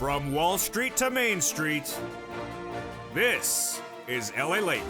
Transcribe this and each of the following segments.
From Wall Street to Main Street, this is LALATE.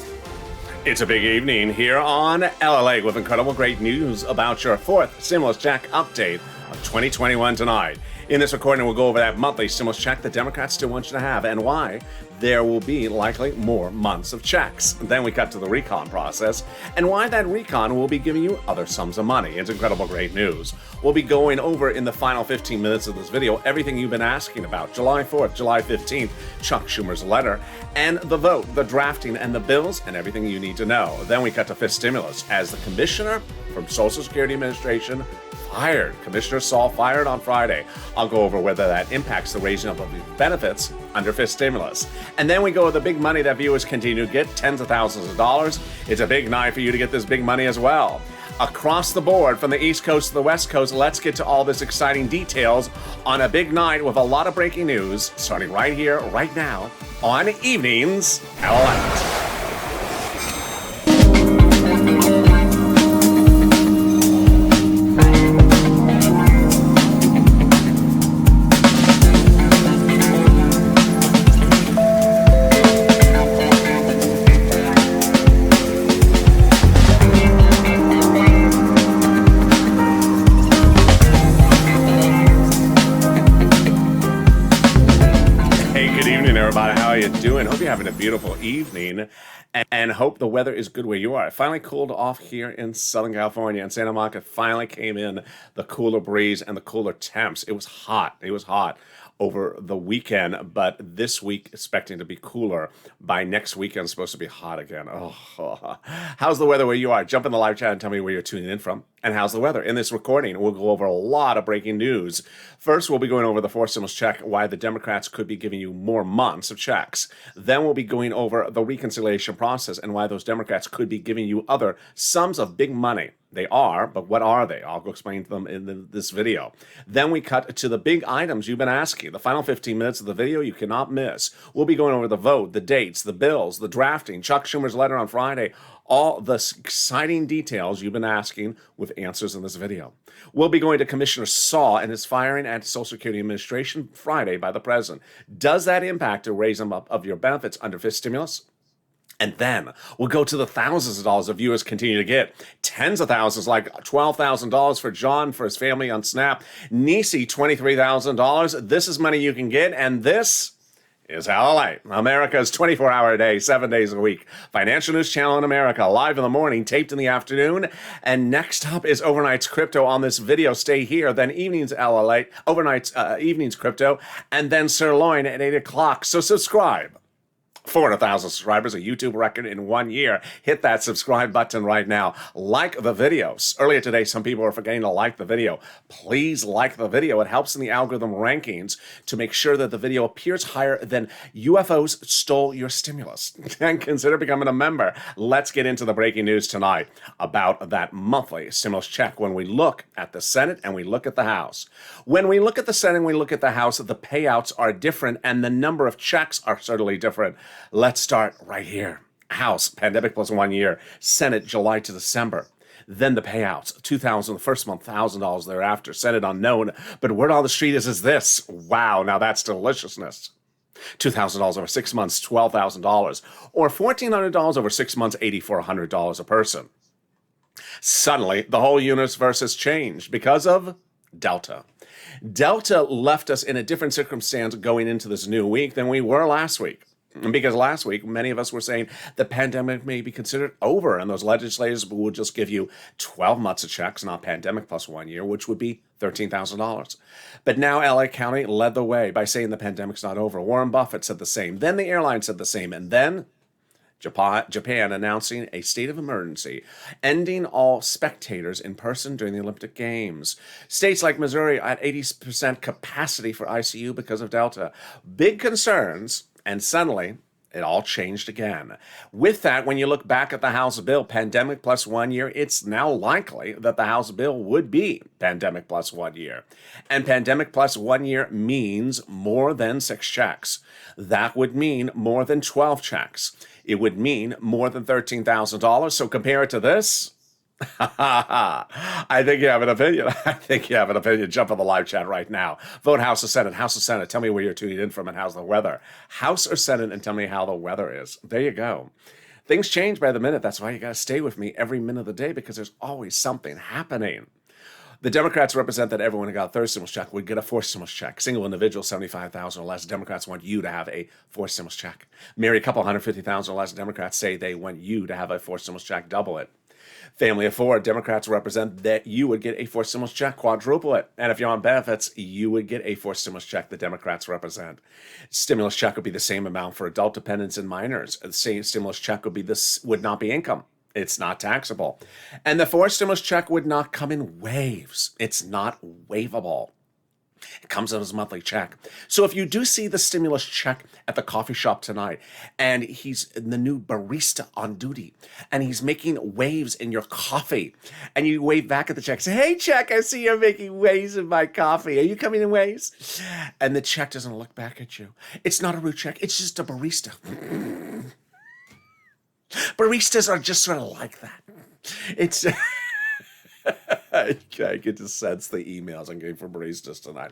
It's a big evening here on LALATE with incredible great news about your fourth stimulus check update of 2021 tonight. In this recording, we'll go over that monthly stimulus check the Democrats still want you to have and why there will be likely more months of checks. Then we cut to the recon process and why that recon will be giving you other sums of money. It's incredible great news. We'll be going over in the final 15 minutes of this video everything you've been asking about. July 4th, July 15th, Chuck Schumer's letter, and the vote, the drafting, and the bills, and everything you need to know. Then we cut to fifth stimulus as the commissioner from Social Security Administration fired. Commissioner Saul fired on Friday. I'll go over whether that impacts the raising of the benefits under fifth stimulus. And then we go with the big money that viewers continue to get, tens of thousands of dollars. It's a big night for you to get this big money as well. Across the board, from the East Coast to the West Coast, let's get to all this exciting details on a big night with a lot of breaking news, starting right here, right now, on Evenings LALATE. How you doing? Hope you're having a beautiful evening and hope the weather is good where you are. It finally cooled off here in Southern California, and Santa Monica finally came in the cooler breeze and the cooler temps. It was hot. It was hot over the weekend, but this week expecting to be cooler. By next weekend, it's supposed to be hot again. Oh, how's the weather where you are? Jump in the live chat and tell me where you're tuning in from. And how's the weather? In this recording, we'll go over a lot of breaking news. First, we'll be going over the fourth stimulus check, why the Democrats could be giving you more months of checks. Then we'll be going over the reconciliation process and why those Democrats could be giving you other sums of big money. They are, but what are they? I'll go explain to them in this video. Then we cut to the big items you've been asking. The final 15 minutes of the video you cannot miss. We'll be going over the vote, the dates, the bills, the drafting, Chuck Schumer's letter on Friday, all the exciting details you've been asking with answers in this video. We'll be going to Commissioner Saul and his firing at Social Security Administration Friday by the president. Does that impact the raising up of your benefits under fifth stimulus? And then we'll go to the thousands of dollars that viewers continue to get. Tens of thousands, like $12,000 for John, for his family on SNAP. Nisi, $23,000. This is money you can get, and this is LALATE, America's 24-hour a day, 7 days a week. Financial news channel in America, live in the morning, taped in the afternoon. And next up is Overnight's Crypto on this video. Stay here. Then Evenings LALATE, Overnight's Evenings Crypto, and then Sirloin at 8 o'clock. So subscribe. 400,000 subscribers, a YouTube record in 1 year. Hit that subscribe button right now. Like the videos. Earlier today, some people are forgetting to like the video. Please like the video. It helps in the algorithm rankings to make sure that the video appears higher than UFOs stole your stimulus. And consider becoming a member. Let's get into the breaking news tonight about that monthly stimulus check when we look at the Senate and we look at the House. When we look at the Senate and we look at the House, the payouts are different and the number of checks are certainly different. Let's start right here. House, pandemic plus 1 year. Senate, July to December. Then the payouts, $2,000 the first month, $1,000 thereafter. Senate unknown, but word on the street is this. Wow, now that's deliciousness. $2,000 over 6 months, $12,000. Or $1,400 over 6 months, $8,400 a person. Suddenly, the whole universe has changed because of Delta. Delta left us in a different circumstance going into this new week than we were last week. Because last week, many of us were saying the pandemic may be considered over, and those legislators will just give you 12 months of checks, not pandemic plus 1 year, which would be $13,000. But now LA County led the way by saying the pandemic's not over. Warren Buffett said the same. Then the airline said the same. And then Japan announcing a state of emergency, ending all spectators in person during the Olympic Games. States like Missouri at 80% capacity for ICU because of Delta. Big concerns. And suddenly, it all changed again. With that, when you look back at the House bill, pandemic plus 1 year, it's now likely that the House bill would be pandemic plus 1 year. And pandemic plus 1 year means more than 6 checks. That would mean more than 12 checks. It would mean more than $13,000. So compare it to this. I think you have an opinion. I think you have an opinion. Jump on the live chat right now. Vote House or Senate. House or Senate. Tell me where you're tuning in from and how's the weather. House or Senate, and tell me how the weather is. There you go. Things change by the minute. That's why you got to stay with me every minute of the day, because there's always something happening. The Democrats represent that everyone who got a third stimulus check would get a fourth stimulus check. Single individual, $75,000 or less. Democrats want you to have a fourth stimulus check. Marry a couple, $150,000 or less. Democrats say they want you to have a fourth stimulus check. Double it. Family of four, Democrats represent that you would get a fourth stimulus check, quadruple it. And if you're on benefits, you would get a fourth stimulus check. The Democrats represent. Stimulus check would be the same amount for adult dependents and minors. The same stimulus check would not be income. It's not taxable. And the fourth stimulus check would not come in waves. It's not waivable. It comes out as a monthly check. So if you do see the stimulus check at the coffee shop tonight, and he's the new barista on duty, and he's making waves in your coffee, and you wave back at the check, say, "Hey, check, I see you're making waves in my coffee. Are you coming in waves?" And the check doesn't look back at you. It's not a root check. It's just a barista. Baristas are just sort of like that. It's... I get to sense the emails I'm getting from baristas tonight.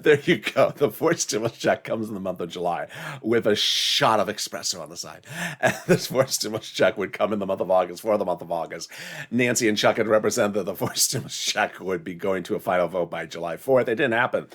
There you go. The fourth stimulus check comes in the month of July with a shot of espresso on the side. And this fourth stimulus check would come in the month of August, for the month of August. Nancy and Chuck had represented that the fourth stimulus check would be going to a final vote by July 4th. It didn't happen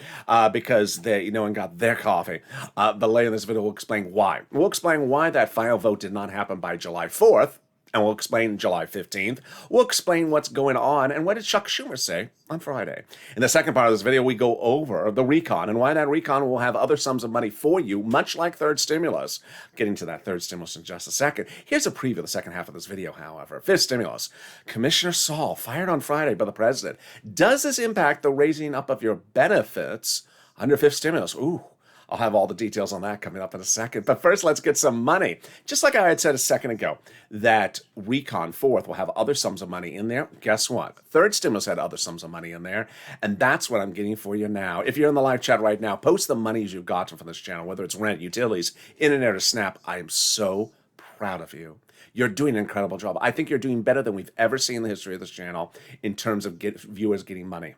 because no one got their coffee. But later in this video, we'll explain why. We'll explain why that final vote did not happen by July 4th. And we'll explain July 15th. We'll explain what's going on and what did Chuck Schumer say on Friday. In the second part of this video, we go over the recon and why that recon will have other sums of money for you, much like third stimulus. Getting to that third stimulus in just a second. Here's a preview of the second half of this video, however. Fifth stimulus. Commissioner Saul, fired on Friday by the president. Does this impact the raising up of your benefits under fifth stimulus? Ooh. I'll have all the details on that coming up in a second. But first, let's get some money. Just like I had said a second ago, that recon fourth will have other sums of money in there. Guess what? Third stimulus had other sums of money in there. And that's what I'm getting for you now. If you're in the live chat right now, post the monies you've gotten from this channel, whether it's rent, utilities, internet, or Snap. I am so proud of you. You're doing an incredible job. I think you're doing better than we've ever seen in the history of this channel in terms of viewers getting money.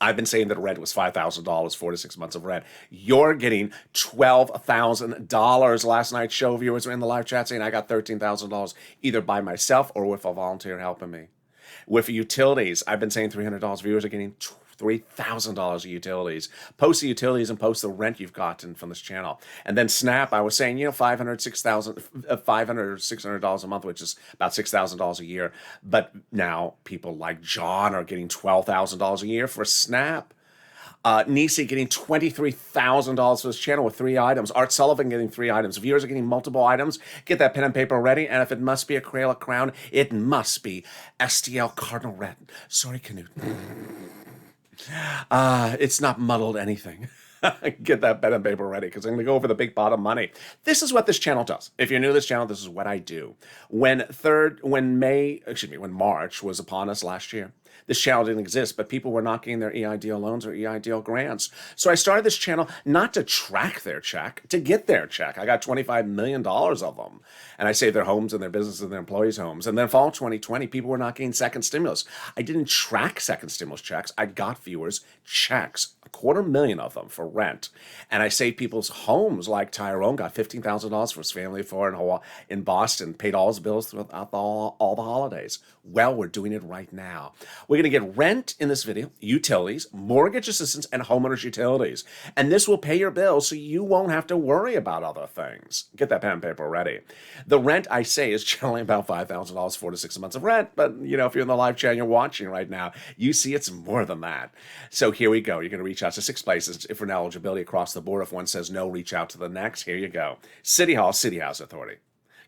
I've been saying that rent was $5,000, 4 to 6 months of rent. You're getting $12,000. Last night's show viewers were in the live chat saying I got $13,000 either by myself or with a volunteer helping me. With utilities, I've been saying $300. Viewers are getting $3,000 of utilities. Post the utilities and post the rent you've gotten from this channel. And then Snap, I was saying, $500 or $600 a month, which is about $6,000 a year. But now people like John are getting $12,000 a year for Snap. Nisi getting $23,000 for this channel with 3 items. Art Sullivan getting 3 items. Viewers are getting multiple items. Get that pen and paper ready. And if it must be a Crayola crown, it must be STL Cardinal Red. Sorry, Canute. It's not muddled anything. Get that pen and paper ready because I'm going to go over the big pot of money. This is what this channel does. If you're new to this channel, this is what I do. When March was upon us last year, this channel didn't exist, but people were not getting their EIDL loans or EIDL grants. So I started this channel not to track their check, to get their check. I got $25 million of them. And I saved their homes and their businesses and their employees' homes. And then fall 2020, people were not getting second stimulus. I didn't track second stimulus checks. I got viewers checks, $250,000 of them for rent. And I saved people's homes, like Tyrone got $15,000 for his family of 4 in Boston, paid all his bills throughout all the holidays. Well, we're doing it right now. We're going to get rent in this video, utilities, mortgage assistance, and homeowners utilities. And this will pay your bills so you won't have to worry about other things. Get that pen and paper ready. The rent, I say, is generally about $5,000, 4 to 6 months of rent. But, if you're in the live chat and you're watching right now, you see it's more than that. So here we go. You're going to reach out to 6 places for eligibility across the board. If one says no, reach out to the next. Here you go. City Hall, City Housing Authority.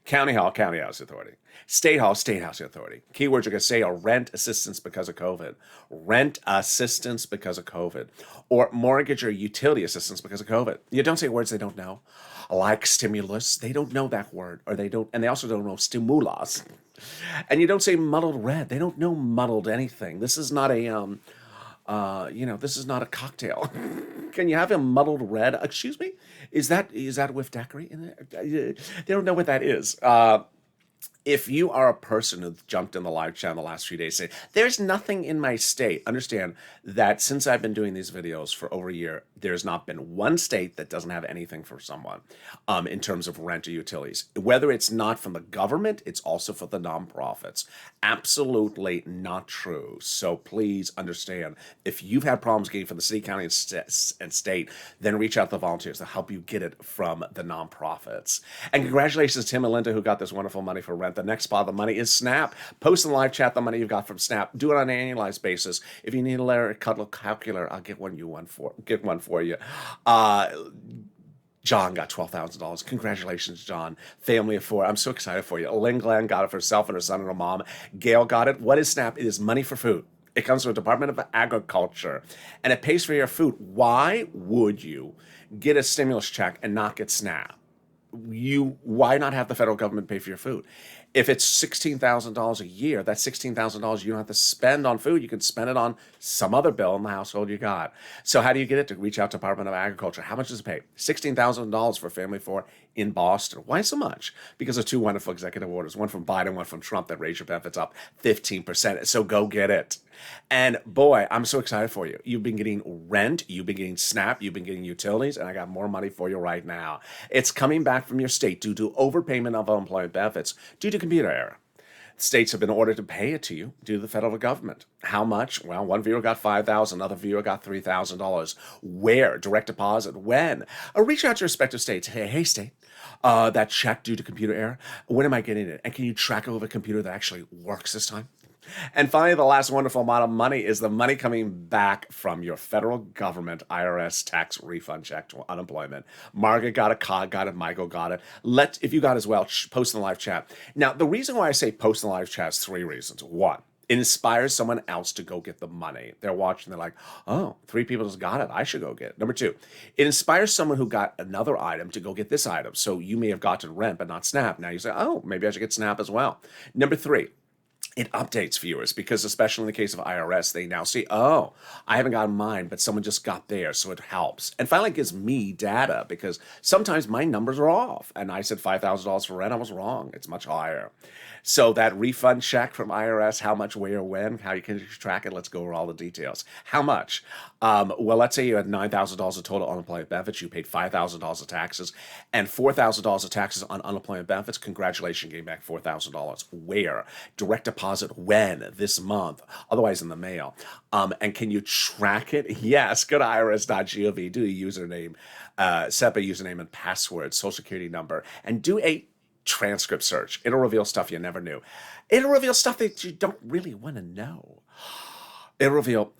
County Hall, County Housing Authority. State Hall, State Housing Authority. Keywords you're going to say are rent assistance because of COVID. Rent assistance because of COVID. Or mortgage or utility assistance because of COVID. You don't say words they don't know. Like stimulus, they don't know that word. And they also don't know stimulus. And you don't say muddled red. They don't know muddled anything. This is not a... this is not a cocktail. Can you have a muddled red? Excuse me? Is that with daiquiri in it? They don't know what that is. If you are a person who jumped in the live chat in the last few days saying, there's nothing in my state, understand that since I've been doing these videos for over a year, there's not been one state that doesn't have anything for someone in terms of rent or utilities. Whether it's not from the government, it's also for the nonprofits. Absolutely not true. So please understand, if you've had problems getting from the city, county, and state, then reach out to the volunteers to help you get it from the nonprofits. And congratulations to Tim and Linda who got this wonderful money for rent. The next spot of the money is Snap. Post in the live chat the money you've got from Snap. Do it on an annualized basis. If you need a letter cuddle calculator, I'll get one for you. John got $12,000. Congratulations, John. Family of 4. I'm so excited for you. Lynn Glenn got it for herself and her son and her mom. Gail got it. What is Snap? It is money for food. It comes from the Department of Agriculture, and it pays for your food. Why would you get a stimulus check and not get SNAP? Why not have the federal government pay for your food? If it's $16,000 a year, that's $16,000 you don't have to spend on food. You can spend it on some other bill in the household you got. So how do you get it? To reach out to Department of Agriculture. How much does it pay? $16,000 for a family of 4 in Boston. Why so much? Because of 2 wonderful executive orders, one from Biden, one from Trump, that raise your benefits up 15%. So go get it. And boy, I'm so excited for you. You've been getting rent, you've been getting SNAP, you've been getting utilities, and I got more money for you right now. It's coming back from your state due to overpayment of unemployment benefits due to computer error. States have been ordered to pay it to you due to the federal government. How much? Well, one viewer got $5,000, another viewer got $3,000. Where? Direct deposit. When? Reach out to your respective states. Hey, state, that check due to computer error, when am I getting it? And can you track it with a computer that actually works this time? And finally, the last wonderful amount of money is the money coming back from your federal government IRS tax refund check to unemployment. Margaret got it, Cog got it, Michael got it. If you got it as well, post in the live chat. Now, the reason why I say post in the live chat is 3 reasons. 1, it inspires someone else to go get the money. They're watching, they're like, oh, 3 people just got it, I should go get it. Number 2, it inspires someone who got another item to go get this item. So you may have gotten rent, but not SNAP. Now you say, oh, maybe I should get SNAP as well. Number 3, it updates viewers because, especially in the case of IRS, they now see, oh, I haven't gotten mine, but someone just got theirs, so it helps. And finally, it gives me data because sometimes my numbers are off. And I said $5,000 for rent, I was wrong. It's much higher. So that refund check from IRS, how much, where, when, how you can track it, let's go over all the details. How much? Well, let's say you had $9,000 of total unemployment benefits, you paid $5,000 of taxes, and $4,000 of taxes on unemployment benefits. Congratulations, getting back $4,000. Where? Direct deposit. When? This month. Otherwise in the mail. And can you track it? Yes. Go to irs.gov, do a username, set up a username and password, social security number, and do a transcript search. It'll reveal stuff you never knew. It'll reveal stuff that you don't really want to know. It'll reveal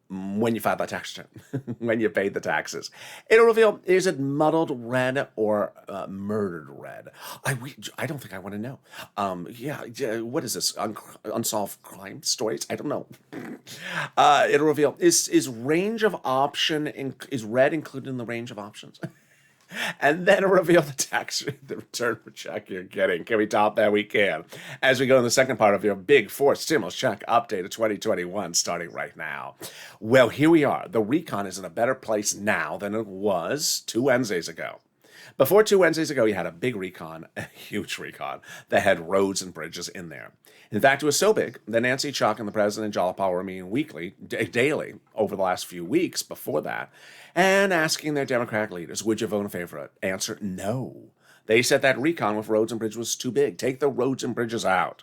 when you filed that tax return, when you paid the taxes. It'll reveal, is it muddled red or murdered red? I don't think I want to know. What is this? Unsolved crime stories? I don't know. It'll reveal, is range of option, is red included in the range of options? And then reveal the return check you're getting. Can we top that? We can. As we go in the second part of your big 4 stimulus check update of 2021, starting right now. Well, here we are. The recon is in a better place now than it was 2 Wednesdays ago. Before 2 Wednesdays ago, you had a big recon, a huge recon, that had roads and bridges in there. In fact, it was so big that Nancy Chuck and the President Jalapa were meeting daily over the last few weeks before that, and asking their Democratic leaders, would you vote in favor of it? Answer, no. They said that recon with roads and bridges was too big. Take the roads and bridges out.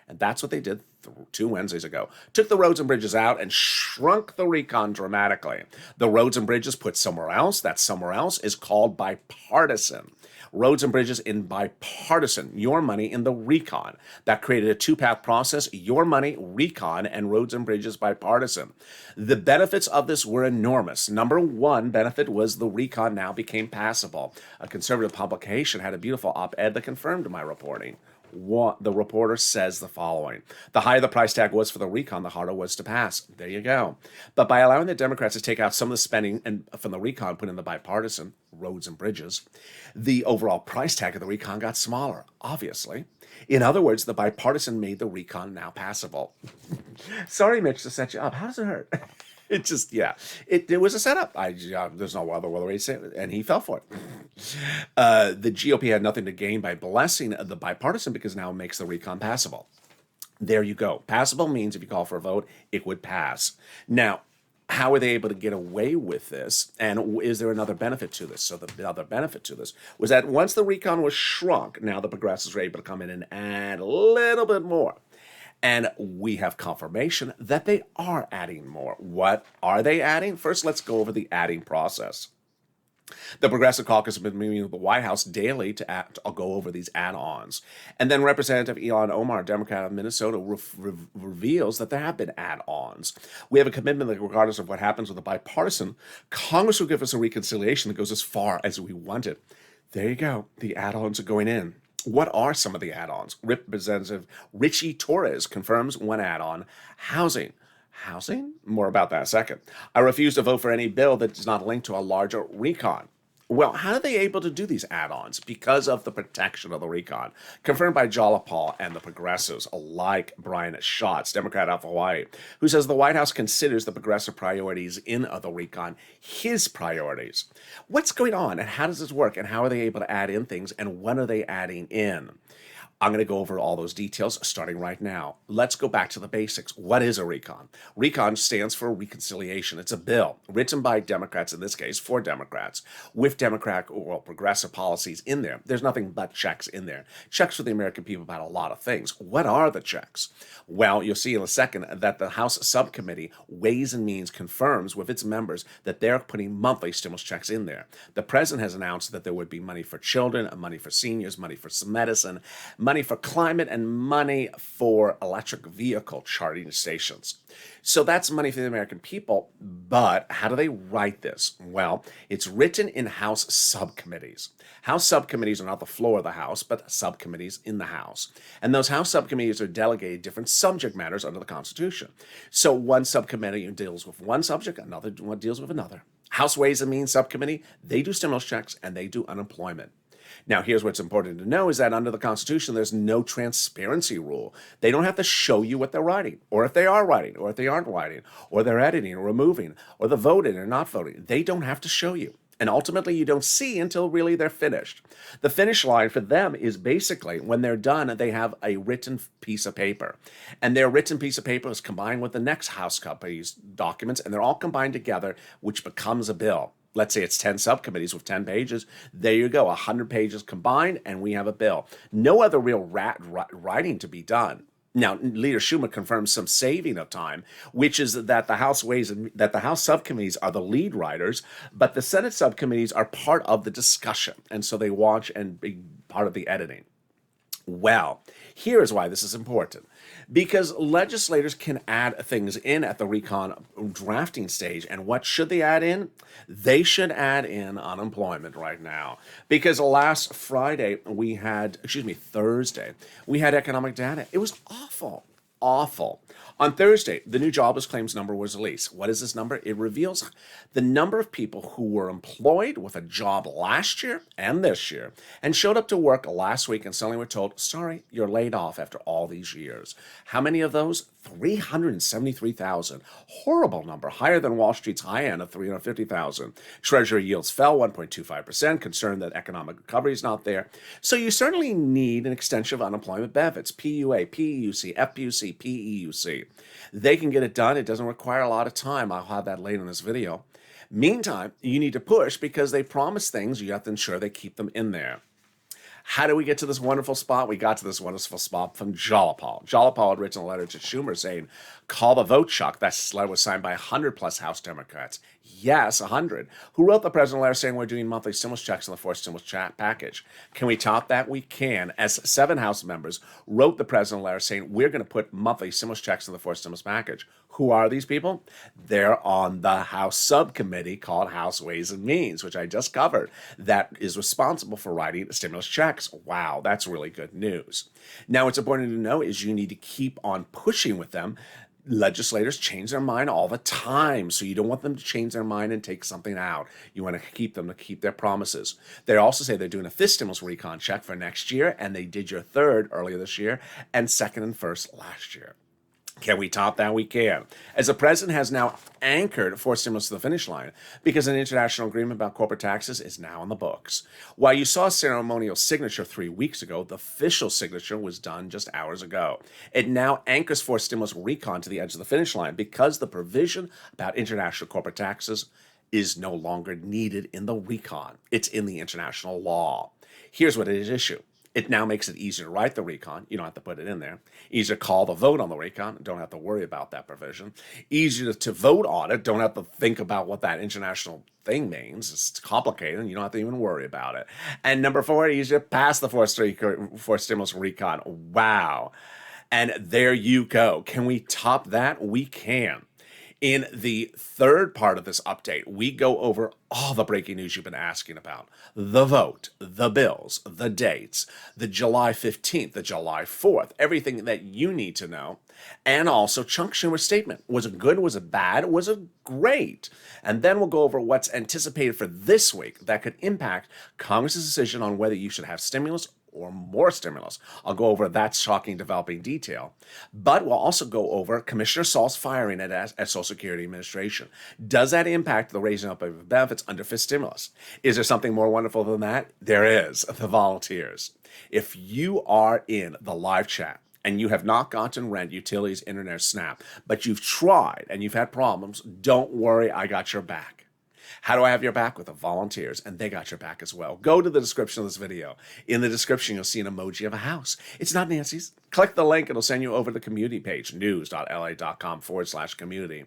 And that's what they did 2 Wednesdays ago. Took the roads and bridges out and shrunk the recon dramatically. The roads and bridges put somewhere else. That somewhere else is called bipartisan. Roads and bridges in bipartisan, your money in the recon. That created a 2-path process, your money, recon, and roads and bridges bipartisan. The benefits of this were enormous. Number 1 benefit was the recon now became passable. A conservative publication had a beautiful op-ed that confirmed my reporting. The reporter says the following: the higher the price tag was for the recon, the harder it was to pass. There you go. But by allowing the Democrats to take out some of the spending and from the recon, put in the bipartisan roads and bridges, the overall price tag of the recon got smaller, obviously. In other words, the bipartisan made the recon now passable. Sorry, Mitch, to set you up. How does it hurt? It just, it was a setup. There's no other way to say it, and he fell for it. The GOP had nothing to gain by blessing the bipartisan because now it makes the recon passable. There you go. Passable means if you call for a vote, it would pass. Now, how are they able to get away with this? And is there another benefit to this? So the other benefit to this was that once the recon was shrunk, now the progressives were able to come in and add a little bit more. And we have confirmation that they are adding more. What are they adding? First, let's go over the adding process. The Progressive Caucus has been meeting with the White House daily to go over these add-ons. And then Representative Ilhan Omar, Democrat of Minnesota, reveals that there have been add-ons. We have a commitment that regardless of what happens with the bipartisan, Congress will give us a reconciliation that goes as far as we want it. There you go. The add-ons are going in. What are some of the add-ons? Representative Richie Torres confirms one add-on, housing. Housing? More about that in a second. I refuse to vote for any bill that is not linked to a larger recon. Well, how are they able to do these add-ons? Because of the protection of the recon. Confirmed by Jalapal and the progressives, like Brian Schatz, Democrat of Hawaii, who says the White House considers the progressive priorities in the recon his priorities. What's going on and how does this work and how are they able to add in things and when are they adding in? I'm going to go over all those details starting right now. Let's go back to the basics. What is a recon? Recon stands for reconciliation. It's a bill written by Democrats, in this case, for Democrats, with Democratic or progressive policies in there. There's nothing but checks in there. Checks for the American people about a lot of things. What are the checks? Well, you'll see in a second that the House Subcommittee, Ways and Means, confirms with its members that they're putting monthly stimulus checks in there. The president has announced that there would be money for children, money for seniors, money for medicine, money for climate, and money for electric vehicle charging stations. So that's money for the American people, but how do they write this? Well, it's written in House subcommittees. House subcommittees are not the floor of the House, but subcommittees in the House. And those House subcommittees are delegated different subject matters under the Constitution. So one subcommittee deals with one subject, another one deals with another. House Ways and Means Subcommittee, they do stimulus checks and they do unemployment. Now, here's what's important to know is that under the Constitution, there's no transparency rule. They don't have to show you what they're writing, or if they are writing, or if they aren't writing, or they're editing or removing, or they're voting or not voting. They don't have to show you. And ultimately, you don't see until really they're finished. The finish line for them is basically when they're done, they have a written piece of paper. And their written piece of paper is combined with the next House company's documents, and they're all combined together, which becomes a bill. Let's say it's 10 subcommittees with 10 pages. There you go, 100 pages combined, and we have a bill. No other real writing to be done. Now, Leader Schumer confirms some saving of time, which is that the House subcommittees are the lead writers, but the Senate subcommittees are part of the discussion, and so they watch and be part of the editing. Well, here is why this is important. Because legislators can add things in at the recon drafting stage. And what should they add in? They should add in unemployment right now. Because last Thursday, we had economic data. It was awful. On Thursday, the new jobless claims number was released. What is this number? It reveals the number of people who were employed with a job last year and this year and showed up to work last week and suddenly were told, sorry, you're laid off after all these years. How many of those? 373,000. Horrible number, higher than Wall Street's high end of 350,000. Treasury yields fell 1.25%, concerned that economic recovery is not there. So you certainly need an extension of unemployment benefits, PUA, PEUC, FPUC, PEUC. They can get it done. It doesn't require a lot of time. I'll have that later in this video. Meantime, you need to push because they promise things. You have to ensure they keep them in there. How do we get to this wonderful spot? We got to this wonderful spot from Jalapal. Jalapal had written a letter to Schumer saying, call the vote, Chuck. That letter was signed by 100 plus House Democrats. Yes, 100. Who wrote the president a letter saying we're doing monthly stimulus checks on the fourth stimulus package? Can we top that? We can. As 7 House members wrote the president a letter saying we're going to put monthly stimulus checks on the fourth stimulus package. Who are these people? They're on the House subcommittee called House Ways and Means, which I just covered, that is responsible for writing stimulus checks. Wow, that's really good news. Now, what's important to know is you need to keep on pushing with them. Legislators change their mind all the time, so you don't want them to change their mind and take something out. You want to keep them to keep their promises. They also say they're doing a fifth stimulus recon check for next year, and they did your third earlier this year and second and first last year. Can we top that? We can. As the president has now anchored forced stimulus to the finish line because an international agreement about corporate taxes is now in the books. While you saw a ceremonial signature 3 weeks ago, the official signature was done just hours ago. It now anchors forced stimulus recon to the edge of the finish line because the provision about international corporate taxes is no longer needed in the recon. It's in the international law. Here's what it is issue. It now makes it easier to write the recon. You don't have to put it in there. Easier to call the vote on the recon. Don't have to worry about that provision. Easier to vote on it. Don't have to think about what that international thing means. It's complicated and you don't have to even worry about it. And number 4, easier to pass the forced stimulus recon. Wow. And there you go. Can we top that? We can. In the third part of this update, we go over all the breaking news you've been asking about. The vote, the bills, the dates, the July 15th, the July 4th, everything that you need to know. And also Chuck Schumer's statement. Was it good? Was it bad? Was it great? And then we'll go over what's anticipated for this week that could impact Congress's decision on whether you should have stimulus or more stimulus. I'll go over that shocking developing detail. But we'll also go over Commissioner Saul's firing at Social Security Administration. Does that impact the raising up of benefits under fifth stimulus? Is there something more wonderful than that? There is, the volunteers. If you are in the live chat and you have not gotten rent, utilities, internet, SNAP, but you've tried and you've had problems, don't worry, I got your back. How do I have your back? With the volunteers, and they got your back as well. Go to the description of this video. In the description, you'll see an emoji of a house. It's not Nancy's. Click the link. It'll send you over to the community page, news.la.com/community.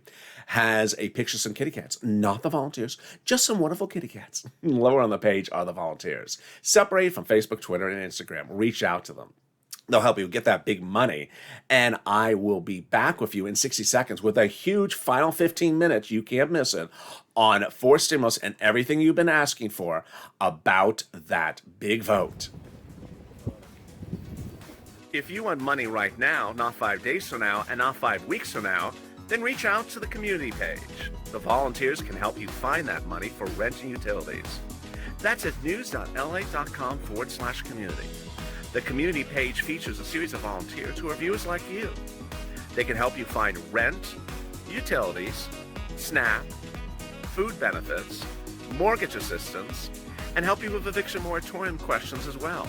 Has a picture of some kitty cats, not the volunteers, just some wonderful kitty cats. Lower on the page are the volunteers. Separated from Facebook, Twitter, and Instagram. Reach out to them. They'll help you get that big money. And I will be back with you in 60 seconds with a huge final 15 minutes, you can't miss it, on forced stimulus and everything you've been asking for about that big vote. If you want money right now, not 5 days from now, and not 5 weeks from now, then reach out to the community page. The volunteers can help you find that money for rent and utilities. That's at news.la.com/community. The community page features a series of volunteers who are viewers like you. They can help you find rent, utilities, SNAP, food benefits, mortgage assistance, and help you with eviction moratorium questions as well.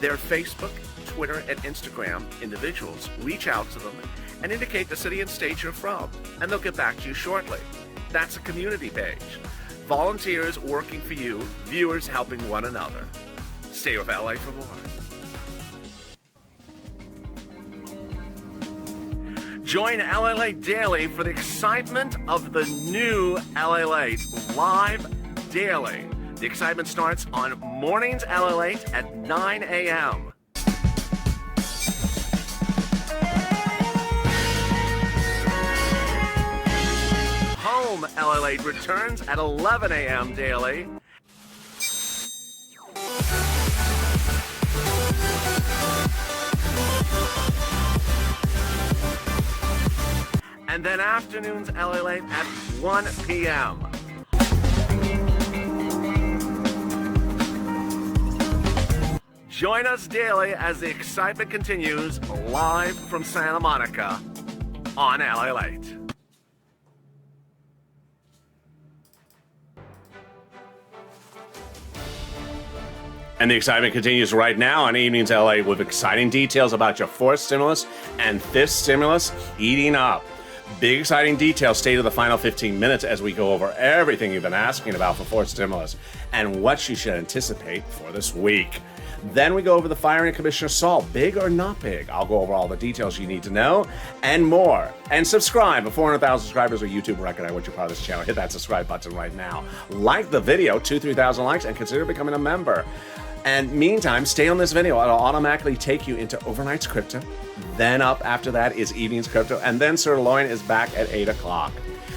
Their Facebook, Twitter, and Instagram individuals reach out to them and indicate the city and state you're from, and they'll get back to you shortly. That's a community page. Volunteers working for you, viewers helping one another. Stay with LA for more. Join LALATE Daily for the excitement of the new LALATE live daily. The excitement starts on mornings LALATE at 9 a.m. Home LALATE returns at 11 a.m. daily. And then afternoons LALATE at 1 p.m. Join us daily as the excitement continues live from Santa Monica on LALATE. And the excitement continues right now on Evenings LA with exciting details about your fourth stimulus and fifth stimulus heating up. Big exciting details. Stay to the final 15 minutes as we go over everything you've been asking about for fourth stimulus and what you should anticipate for this week. Then we go over the firing of Commissioner Saul, big or not big. I'll go over all the details you need to know and more. And subscribe. At 400,000 subscribers or YouTube recognize what you're part of this channel. Hit that subscribe button right now. Like the video, 2,000-3,000 likes, and consider becoming a member. And meantime, stay on this video. It'll automatically take you into Overnight's Crypto. Then up after that is Evening's Crypto. And then Sir Loin is back at 8 o'clock.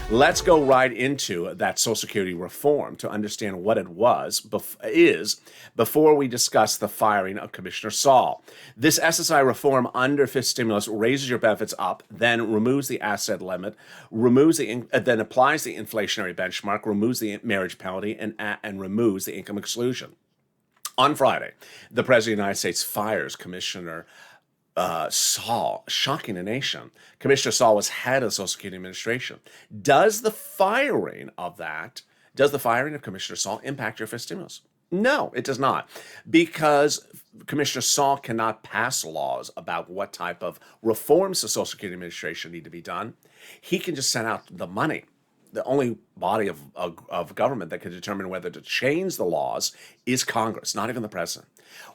Let's go right into that Social Security reform to understand what it is before we discuss the firing of Commissioner Saul. This SSI reform under fifth stimulus raises your benefits up, then removes the asset limit, then applies the inflationary benchmark, removes the marriage penalty, and removes the income exclusion. On Friday, the President of the United States fires Commissioner Saul, shocking a nation. Commissioner Saul was head of the Social Security Administration. Does the firing of Commissioner Saul impact your fifth stimulus? No, it does not, because Commissioner Saul cannot pass laws about what type of reforms the Social Security Administration need to be done. He can just send out the money. The only body of government that can determine whether to change the laws is Congress, not even the president.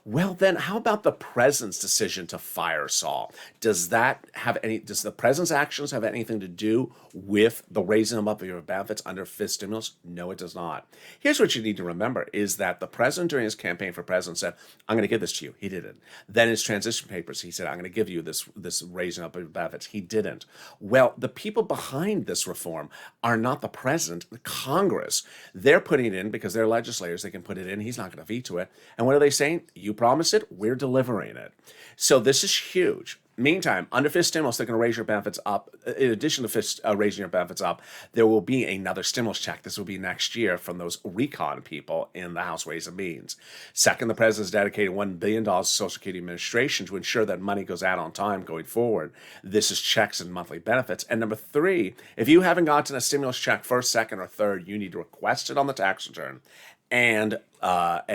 Well, then, how about the president's decision to fire Saul? Does the president's actions have anything to do with the raising them up of your benefits under fifth stimulus? No, it does not. Here's what you need to remember is that the president during his campaign for president said, I'm going to give this to you. He didn't. Then his transition papers, he said, I'm going to give you this raising up of your benefits. He didn't. Well, the people behind this reform are not the president, the Congress. They're putting it in because they're legislators. They can put it in. He's not going to veto it. And what are they saying? You promised it. We're delivering it. So this is huge. Meantime, under fifth stimulus, they're going to raise your benefits up. In addition to raising your benefits up, there will be another stimulus check. This will be next year from those recon people in the House Ways and Means. Second, the president's dedicated $1 billion to Social Security Administration to ensure that money goes out on time going forward. This is checks and monthly benefits. And number three, if you haven't gotten a stimulus check first, second, or third, you need to request it on the tax return and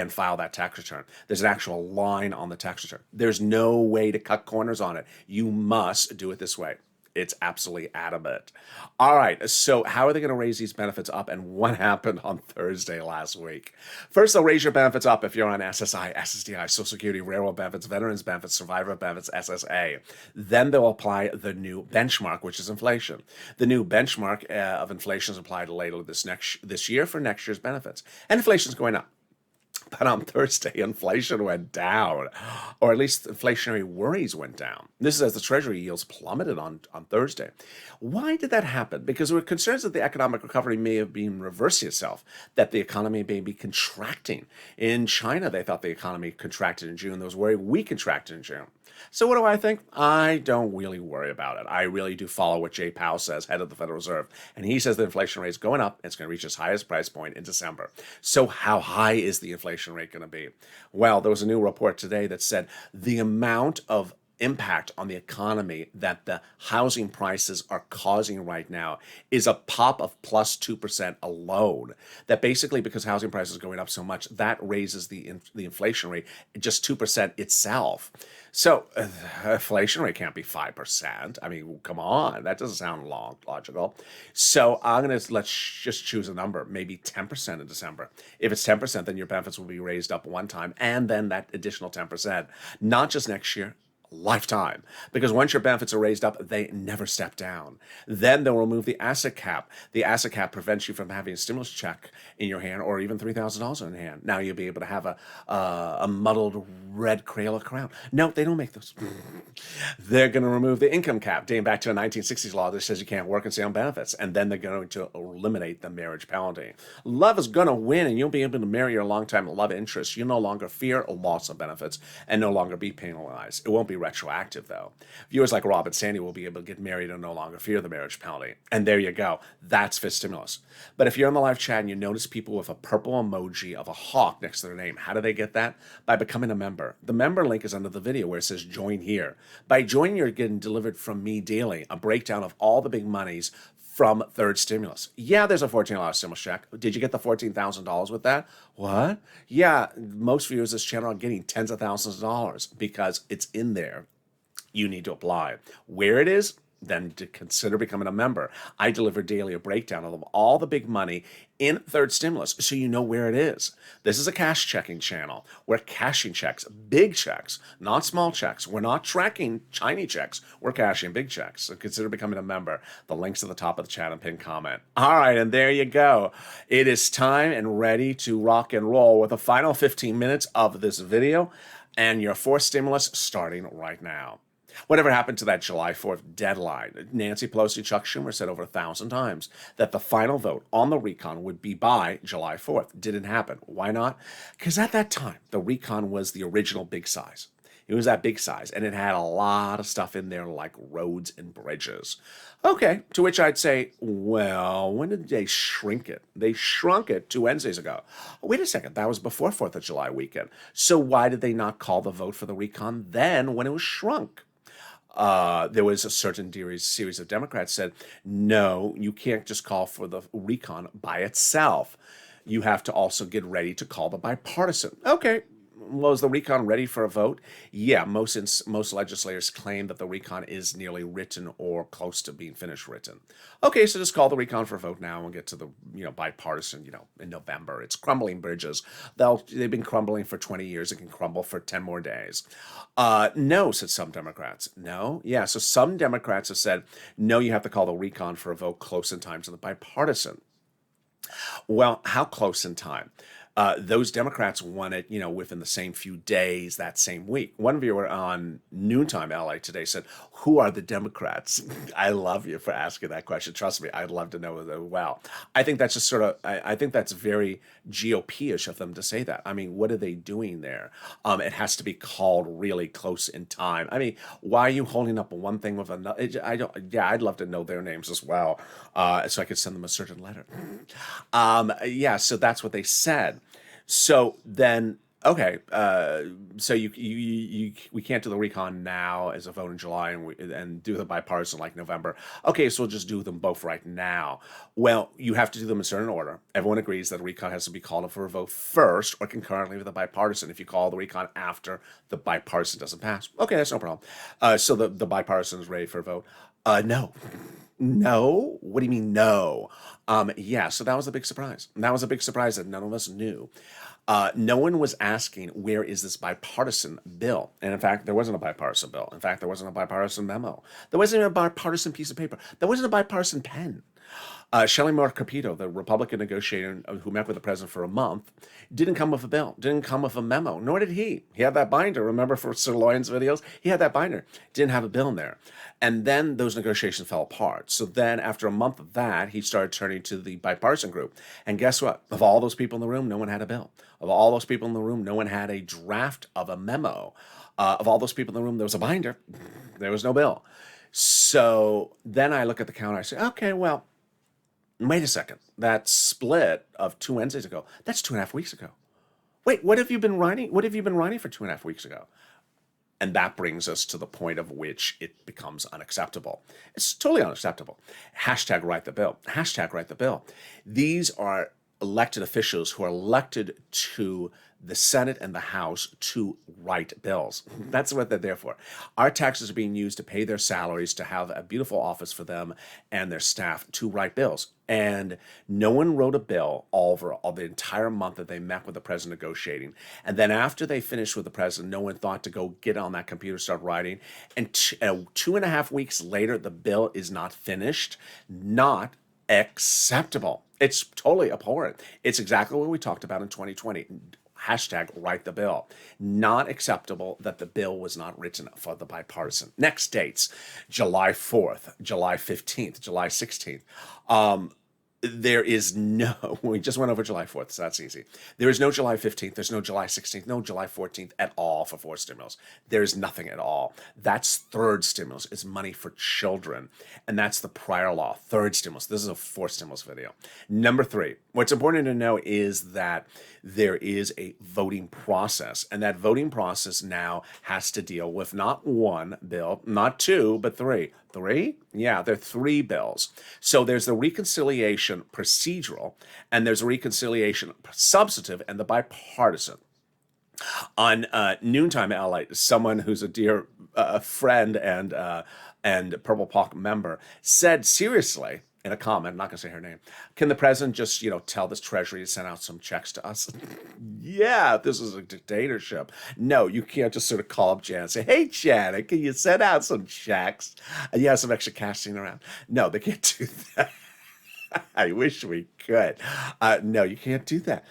file that tax return. There's an actual line on the tax return. There's no way to cut corners on it. You must do it this way. It's absolutely adamant. All right, so how are they going to raise these benefits up, and what happened on Thursday last week? First, they'll raise your benefits up if you're on SSI, SSDI, Social Security, Railroad benefits, Veterans benefits, Survivor benefits, SSA. Then they'll apply the new benchmark, which is inflation. The new benchmark of inflation is applied later this year for next year's benefits, and inflation is going up. But on Thursday, inflation went down, or at least inflationary worries went down. This is as the Treasury yields plummeted on Thursday. Why did that happen? Because there were concerns that the economic recovery may have been reversing itself, that the economy may be contracting. In China, they thought the economy contracted in June. There was worry we contracted in June. So what do I think? I don't really worry about it. I really do follow what Jay Powell says, head of the Federal Reserve. And he says the inflation rate is going up. It's going to reach its highest price point in December. So how high is the inflation rate going to be? Well, there was a new report today that said the amount of impact on the economy that the housing prices are causing right now is a pop of plus 2% alone. That basically, because housing prices are going up so much, that raises the inflation rate just 2% itself. So inflation rate can't be 5%. I mean, come on, that doesn't sound logical. So let's just choose a number, maybe 10% in December. If it's 10%, then your benefits will be raised up one time, and then that additional 10%, not just next year, lifetime, because once your benefits are raised up, they never step down. Then they'll remove the asset cap. The asset cap prevents you from having a stimulus check in your hand or even $3,000 in hand. Now you'll be able to have a muddled red Crayola crown. No, they don't make those. They're going to remove the income cap, dating back to a 1960s law that says you can't work and stay on benefits. And then they're going to eliminate the marriage penalty. Love is going to win, and you'll be able to marry your longtime love interest. You'll no longer fear a loss of benefits and no longer be penalized. It won't be retroactive, though. Viewers like Rob and Sandy will be able to get married and no longer fear the marriage penalty. And there you go. That's fifth stimulus. But if you're on the live chat and you notice people with a purple emoji of a hawk next to their name, how do they get that? By becoming a member. The member link is under the video where it says join here. By joining, you're getting delivered from me daily a breakdown of all the big monies from third stimulus. Yeah, there's a $14 stimulus check. Did you get the $14,000 with that? What? Yeah, most viewers of this channel are getting tens of thousands of dollars because it's in there. You need to apply. Where it is, then to consider becoming a member. I deliver daily a breakdown of all the big money in third stimulus so you know where it is. This is a cash checking channel. We're cashing checks, big checks, not small checks. We're not tracking tiny checks. We're cashing big checks. So consider becoming a member. The link's at the top of the chat and pinned comment. All right, and there you go. It is time and ready to rock and roll with the final 15 minutes of this video and your fourth stimulus starting right now. Whatever happened to that July 4th deadline? Nancy Pelosi, Chuck Schumer said over 1,000 times that the final vote on the recon would be by July 4th. Didn't happen. Why not? Because at that time, the recon was the original big size. It was that big size, and it had a lot of stuff in there like roads and bridges. Okay, to which I'd say, well, when did they shrink it? They shrunk it 2 Wednesdays ago. Wait a second, that was before 4th of July weekend. So why did they not call the vote for the recon then when it was shrunk? there was a certain series of Democrats said, no, you can't just call for the recon by itself. You have to also get ready to call the bipartisan. Okay, was the recon ready for a vote? Yeah, most legislators claim that the recon is nearly written or close to being finished written. Okay, so just call the recon for a vote now and get to the bipartisan in November. It's crumbling bridges. They've been crumbling for 20 years. It can crumble for 10 more days. No, said some Democrats. No, yeah. So some Democrats have said no. You have to call the recon for a vote close in time to the bipartisan. Well, how close in time? Those Democrats won it, within the same few days that same week. One viewer on Noontime LA today said, "Who are the Democrats?" I love you for asking that question. Trust me, I'd love to know as well. I think that's just sort of, I think that's very GOP-ish of them to say that. I mean, what are they doing there? It has to be called really close in time. I mean, why are you holding up one thing with another? I don't. Yeah, I'd love to know their names as well, so I could send them a certain letter. Yeah, so that's what they said. So then, okay, so we can't do the recon now as a vote in July and do the bipartisan like November. Okay, so we'll just do them both right now. Well, you have to do them in a certain order. Everyone agrees that the recon has to be called up for a vote first or concurrently with the bipartisan. If you call the recon after the bipartisan doesn't pass, okay, that's no problem. So the bipartisan is ready for a vote. No. No? What do you mean, no? Yeah, so that was a big surprise. That was a big surprise that none of us knew. No one was asking, where is this bipartisan bill? And in fact, there wasn't a bipartisan bill. In fact, there wasn't a bipartisan memo. There wasn't even a bipartisan piece of paper. There wasn't a bipartisan pen. Shelley Moore Capito, the Republican negotiator who met with the president for a month, didn't come with a bill, didn't come with a memo, nor did he. He had that binder. Remember for Sirloin's videos? He had that binder. Didn't have a bill in there. And then those negotiations fell apart. So then after a month of that, he started turning to the bipartisan group. And guess what? Of all those people in the room, no one had a bill. Of all those people in the room, no one had a draft of a memo. Of all those people in the room, there was a binder. There was no bill. So then I look at the counter. I say, okay, well, wait a second. That split of 2 Wednesdays ago, that's 2.5 weeks ago. Wait, what have you been writing? What have you been writing for 2.5 weeks ago? And that brings us to the point of which it becomes unacceptable. It's totally unacceptable. Hashtag write the bill. Hashtag write the bill. These are elected officials who are elected to the Senate and the House to write bills. That's what they're there for. Our taxes are being used to pay their salaries, to have a beautiful office for them and their staff to write bills. And no one wrote a bill over all the entire month that they met with the president negotiating. And then after they finished with the president, no one thought to go get on that computer, start writing. And 2.5 weeks later, the bill is not finished. Not acceptable. It's totally abhorrent. It's exactly what we talked about in 2020. Hashtag write the bill. Not acceptable that the bill was not written for the bipartisan. Next dates, July 4th, July 15th, July 16th. There is no, we just went over July 4th, so that's easy. There is no July 15th, there's no July 16th, no July 14th at all for fourth stimulus. There's nothing at all. That's third stimulus. It's money for children. And that's the prior law, third stimulus. This is a fourth stimulus video. Number 3, what's important to know is that there is a voting process. And that voting process now has to deal with not one bill, not 2, but 3. 3? Yeah, there are 3 bills. So there's the reconciliation procedural, and there's a reconciliation substantive, and the bipartisan. On Noontime LA, someone who's a dear friend and Purple Park member said, seriously, in a comment, I'm not going to say her name, can the president just, tell this treasury to send out some checks to us? Yeah, this is a dictatorship. No, you can't just sort of call up Janet and say, hey, Janet, can you send out some checks? And you have some extra cash sitting around. No, they can't do that. I wish we could. No, you can't do that.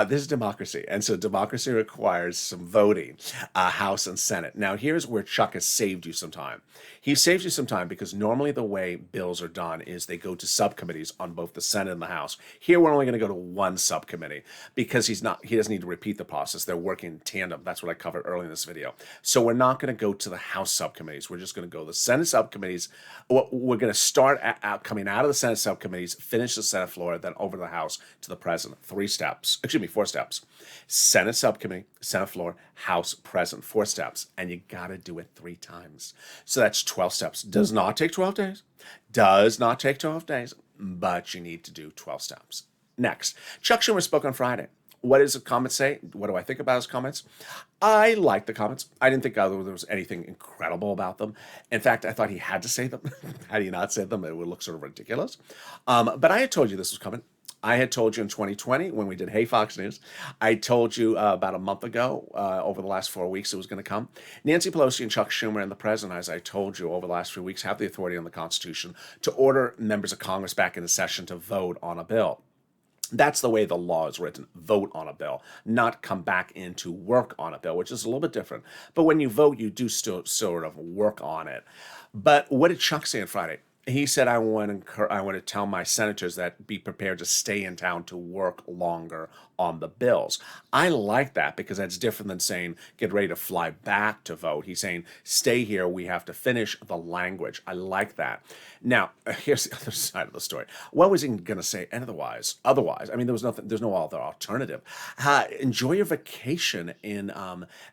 This is democracy. And so democracy requires some voting, House and Senate. Now, here's where Chuck has saved you some time. He saves you some time because normally the way bills are done is they go to subcommittees on both the Senate and the House. Here, we're only going to go to one subcommittee because he doesn't need to repeat the process. They're working in tandem. That's what I covered earlier in this video. So we're not going to go to the House subcommittees. We're just going to go to the Senate subcommittees. We're going to start coming out of the Senate subcommittees, finish the Senate floor, then over to the House to the President. 4 steps. Senate subcommittee, Senate floor, House, President. 4 steps. And you got to do it 3 times. So that's 12 steps. Does not take 12 days. Does not take 12 days. But you need to do 12 steps. Next, Chuck Schumer spoke on Friday. What does the comments say? What do I think about his comments? I like the comments. I didn't think there was anything incredible about them. In fact, I thought he had to say them. Had he not said them, it would look sort of ridiculous. But I had told you this was coming. I had told you in 2020 when we did Hey Fox News. I told you about a month ago, over the last 4 weeks, it was going to come. Nancy Pelosi and Chuck Schumer and the president, as I told you over the last few weeks, have the authority on the Constitution to order members of Congress back into session to vote on a bill. That's the way the law is written. Vote on a bill, not come back in to work on a bill, which is a little bit different. But when you vote, you do still sort of work on it. But what did Chuck say on Friday? He said, I want to tell my senators that be prepared to stay in town to work longer on the bills. I like that because that's different than saying, get ready to fly back to vote. He's saying, stay here. We have to finish the language. I like that. Now, here's the other side of the story. What was he going to say otherwise? I mean, there's no other alternative. Enjoy your vacation in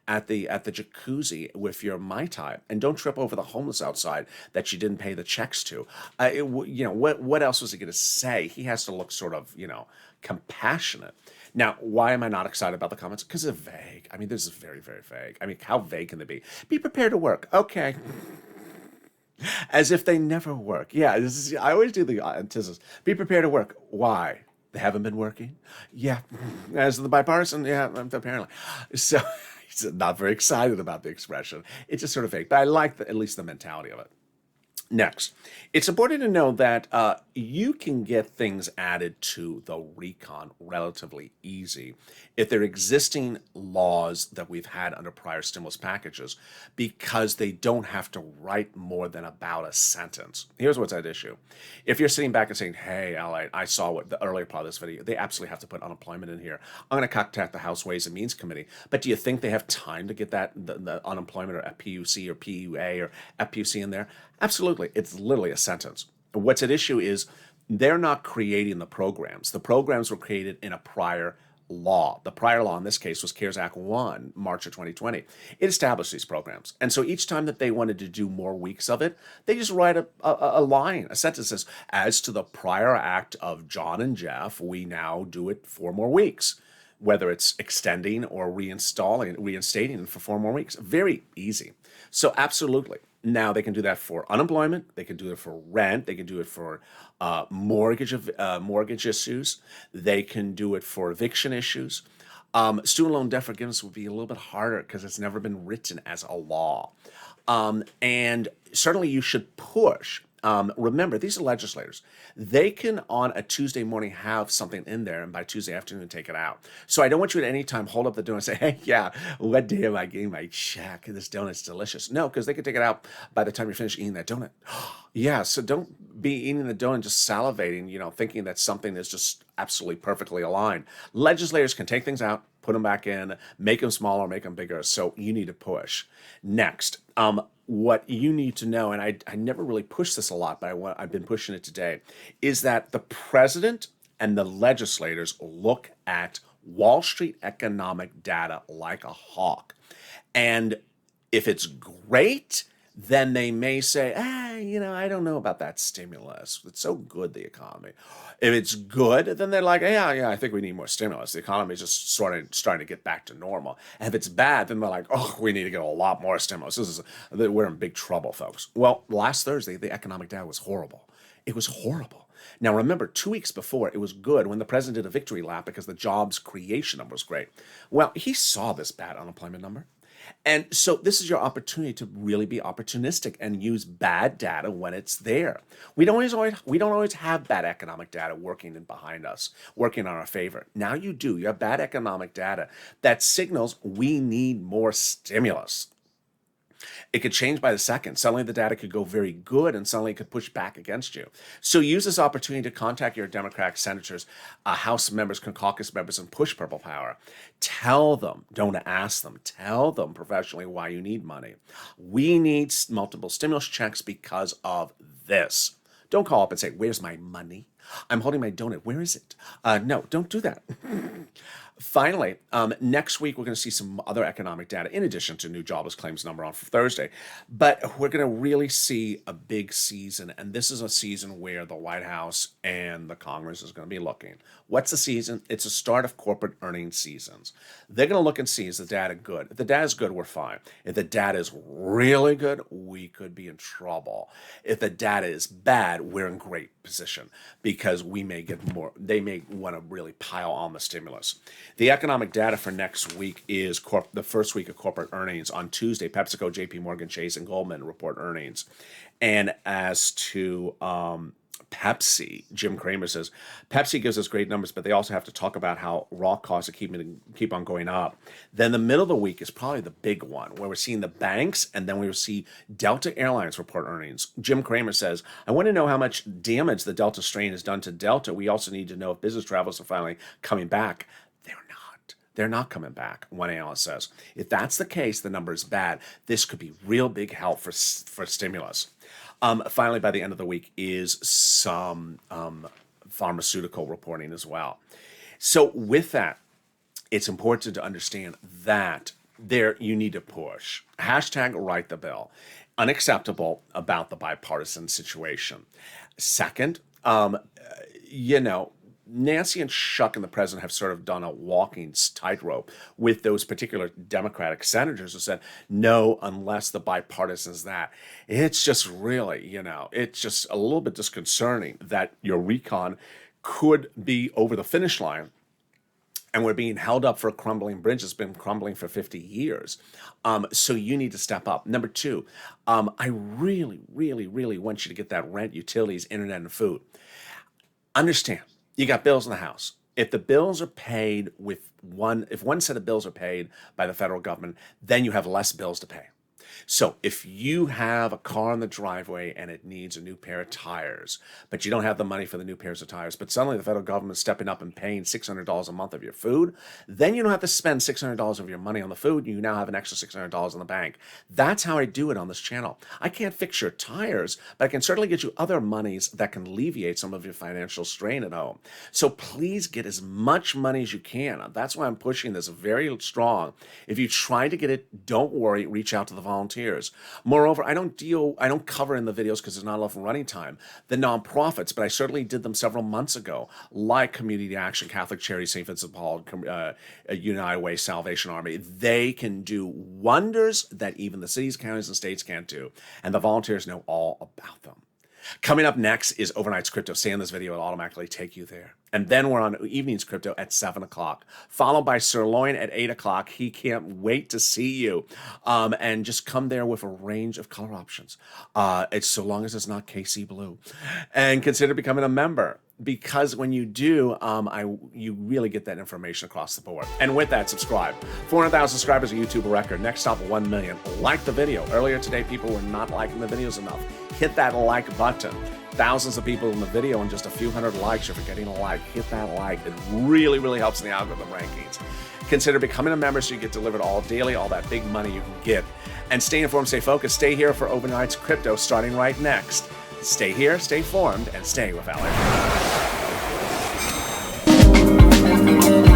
at the jacuzzi with your Mai Tai, and don't trip over the homeless outside that you didn't pay the checks to. What else was he going to say? He has to look sort of, compassionate. Now, why am I not excited about the comments? Because they're vague. I mean, this is very, very vague. I mean, how vague can they be? Be prepared to work. Okay. As if they never work. Yeah, I always do the antithesis. Be prepared to work. Why? They haven't been working? Yeah. As the bipartisan, yeah, apparently. So he's not very excited about the expression. It's just sort of vague. But I like at least the mentality of it. Next, it's important to know that you can get things added to the recon relatively easy if they're existing laws that we've had under prior stimulus packages, because they don't have to write more than about a sentence. Here's what's at issue. If you're sitting back and saying, hey, I saw what the earlier part of this video, they absolutely have to put unemployment in here. I'm going to contact the House Ways and Means Committee. But do you think they have time to get that, the unemployment or PUC or PUA or FPUC in there? Absolutely. It's literally a sentence. What's at issue is they're not creating the programs. The programs were created in a prior law. The prior law in this case was CARES Act 1, March of 2020. It established these programs. And so each time that they wanted to do more weeks of it, they just write a line, a sentence that says, as to the prior act of John and Jeff, we now do it 4 more weeks. Whether it's extending or reinstating for 4 more weeks. Very easy. So absolutely. Now they can do that for unemployment. They can do it for rent. They can do it for mortgage issues. They can do it for eviction issues. Student loan debt forgiveness would be a little bit harder because it's never been written as a law. And certainly you should push. Remember, these are legislators. They can, on a Tuesday morning, have something in there, and by Tuesday afternoon, take it out. So I don't want you at any time hold up the donut and say, hey, yeah, what day am I getting my check? This donut's delicious. No, because they can take it out by the time you're finished eating that donut. Yeah, so don't be eating the donut just salivating, thinking that something is just absolutely perfectly aligned. Legislators can take things out, put them back in, make them smaller, make them bigger. So you need to push. Next, what you need to know, and I never really pushed this a lot, but I've been pushing it today, is that the president and the legislators look at Wall Street economic data like a hawk. And if it's great, then they may say, I don't know about that stimulus. It's so good, the economy. If it's good, then they're like, yeah, I think we need more stimulus. The economy is just starting to get back to normal. And if it's bad, then they're like, we need to get a lot more stimulus. We're in big trouble, folks. Well, last Thursday, the economic data was horrible. It was horrible. Now, remember, 2 weeks before, it was good when the president did a victory lap because the jobs creation number was great. Well, he saw this bad unemployment number. And so this is your opportunity to really be opportunistic and use bad data when it's there. We don't always have bad economic data working in behind us, working on our favor. Now you do. You have bad economic data that signals we need more stimulus. It could change by the second. Suddenly the data could go very good and suddenly it could push back against you. So use this opportunity to contact your Democratic senators, House members, caucus members, and push purple power. Tell them, don't ask them, tell them professionally why you need money. We need multiple stimulus checks because of this. Don't call up and say, where's my money? I'm holding my donut. Where is it? No, don't do that. Finally, next week, we're going to see some other economic data in addition to new jobless claims number on Thursday. But we're going to really see a big season. And this is a season where the White House and the Congress is going to be looking. What's the season? It's a start of corporate earnings seasons. They're going to look and see, is the data good? If the data is good, we're fine. If the data is really good, we could be in trouble. If the data is bad, we're in great position because we may get more, they may want to really pile on the stimulus. The economic data for next week is the first week of corporate earnings. On Tuesday, PepsiCo, JP Morgan Chase, and Goldman report earnings. And as to Pepsi, Jim Cramer says, Pepsi gives us great numbers, but they also have to talk about how raw costs are keep on going up. Then the middle of the week is probably the big one, where we're seeing the banks, and then we will see Delta Airlines report earnings. Jim Cramer says, I want to know how much damage the Delta strain has done to Delta. We also need to know if business travelers are finally coming back. They're not coming back, one analyst says. If that's the case, the number is bad. This could be real big help for stimulus. Finally, by the end of the week is some pharmaceutical reporting as well. So with that, it's important to understand that you need to push. Hashtag write the bill. Unacceptable about the bipartisan situation. Second, Nancy and Chuck and the president have sort of done a walking tightrope with those particular Democratic senators who said, no, unless the bipartisan is that. It's just really, it's just a little bit disconcerting that your recon could be over the finish line and we're being held up for a crumbling bridge that's been crumbling for 50 years. So you need to step up. Number two, I really, really, really want you to get that rent, utilities, internet, and food. Understand. You got bills in the house. If the bills are paid if one set of bills are paid by the federal government, then you have less bills to pay. So if you have a car in the driveway and it needs a new pair of tires, but you don't have the money for the new pairs of tires, but suddenly the federal government is stepping up and paying $600 a month of your food, then you don't have to spend $600 of your money on the food. You now have an extra $600 in the bank. That's how I do it on this channel. I can't fix your tires, but I can certainly get you other monies that can alleviate some of your financial strain at home. So please get as much money as you can. That's why I'm pushing this very strong. If you try to get it, don't worry, reach out to the volunteers. Moreover, I don't cover in the videos because there's not enough running time, the nonprofits, but I certainly did them several months ago, like Community Action, Catholic Charity, St. Vincent de Paul, United Way, Salvation Army. They can do wonders that even the cities, counties, and states can't do, and the volunteers know all about them. Coming up next is Overnight's Crypto. Stay in this video, it'll automatically take you there. And then we're on Evening's Crypto at 7 o'clock, followed by Sirloin at 8 o'clock. He can't wait to see you. And just come there with a range of color options. It's so long as it's not KC Blue. And consider becoming a member, because when you do, you really get that information across the board. And with that, subscribe. 400,000 subscribers, a YouTube record. Next stop, 1 million. Like the video. Earlier today, people were not liking the videos enough. Hit that like button. Thousands of people in the video and just a few hundred likes. You're forgetting a like. Hit that like. It really, really helps in the algorithm rankings. Consider becoming a member so you get delivered all daily, all that big money you can get. And stay informed, stay focused. Stay here for Overnight's Crypto starting right next. Stay here, stay formed, and stay with LALATE.